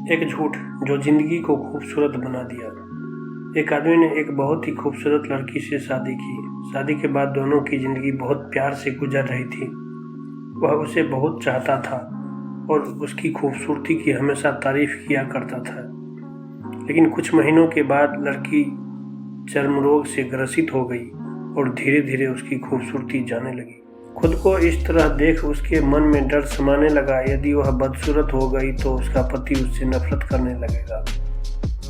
एक झूठ जो जिंदगी को खूबसूरत बना दिया। एक आदमी ने एक बहुत ही खूबसूरत लड़की से शादी की। शादी के बाद दोनों की जिंदगी बहुत प्यार से गुजर रही थी। वह उसे बहुत चाहता था और उसकी खूबसूरती की हमेशा तारीफ किया करता था। लेकिन कुछ महीनों के बाद लड़की चर्म रोग से ग्रसित हो गई और धीरे धीरे उसकी खूबसूरती जाने लगी। खुद को इस तरह देख उसके मन में डर समाने लगा। यदि वह बदसूरत हो गई तो उसका पति उससे नफरत करने लगेगा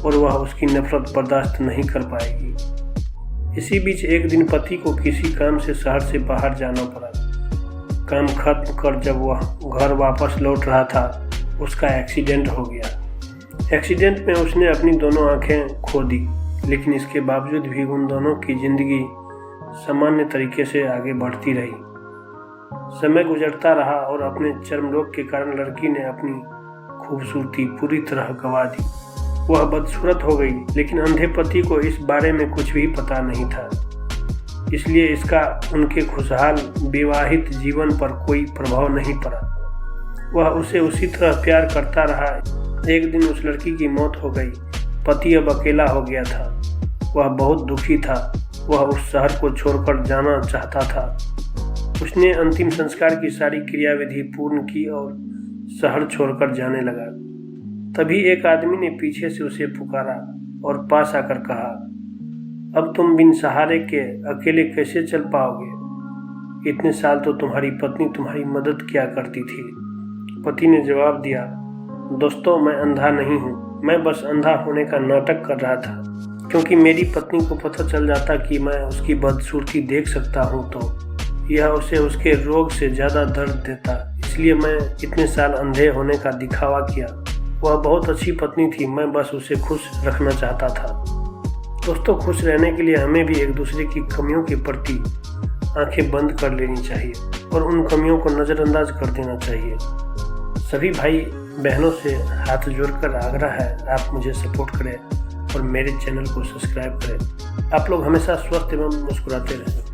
और वह उसकी नफरत बर्दाश्त नहीं कर पाएगी। इसी बीच एक दिन पति को किसी काम से शहर से बाहर जाना पड़ा। काम खत्म कर जब वह घर वापस लौट रहा था, उसका एक्सीडेंट हो गया। एक्सीडेंट में उसने अपनी दोनों आंखें खो दी, लेकिन इसके बावजूद भी उन दोनों की जिंदगी सामान्य तरीके से आगे बढ़ती रही। समय गुजरता रहा और अपने चर्म रोग के कारण लड़की ने अपनी खूबसूरती पूरी तरह गंवा दी। वह बदसूरत हो गई, लेकिन अंधे पति को इस बारे में कुछ भी पता नहीं था, इसलिए इसका उनके खुशहाल विवाहित जीवन पर कोई प्रभाव नहीं पड़ा। वह उसे उसी तरह प्यार करता रहा। एक दिन उस लड़की की मौत हो गई। पति अब अकेला हो गया था। वह बहुत दुखी था। वह उस शहर को छोड़कर जाना चाहता था। उसने अंतिम संस्कार की सारी क्रियाविधि पूर्ण की और शहर छोड़कर जाने लगा। तभी एक आदमी ने पीछे से उसे पुकारा और पास आकर कहा, अब तुम बिन सहारे के अकेले कैसे चल पाओगे? इतने साल तो तुम्हारी पत्नी तुम्हारी मदद किया करती थी। पति ने जवाब दिया, दोस्तों, मैं अंधा नहीं हूँ। मैं बस अंधा होने का नाटक कर रहा था, क्योंकि मेरी पत्नी को पता चल जाता कि मैं उसकी बदसूरती देख सकता हूँ तो यह उसे उसके रोग से ज़्यादा दर्द देता। इसलिए मैं इतने साल अंधे होने का दिखावा किया। वह बहुत अच्छी पत्नी थी। मैं बस उसे खुश रखना चाहता था। दोस्तों, खुश रहने के लिए हमें भी एक दूसरे की कमियों के प्रति आंखें बंद कर लेनी चाहिए और उन कमियों को नज़रअंदाज कर देना चाहिए। सभी भाई बहनों से हाथ जोड़कर आग्रह है, आप मुझे सपोर्ट करें और मेरे चैनल को सब्सक्राइब करें। आप लोग हमेशा स्वस्थ एवं मुस्कुराते रहें।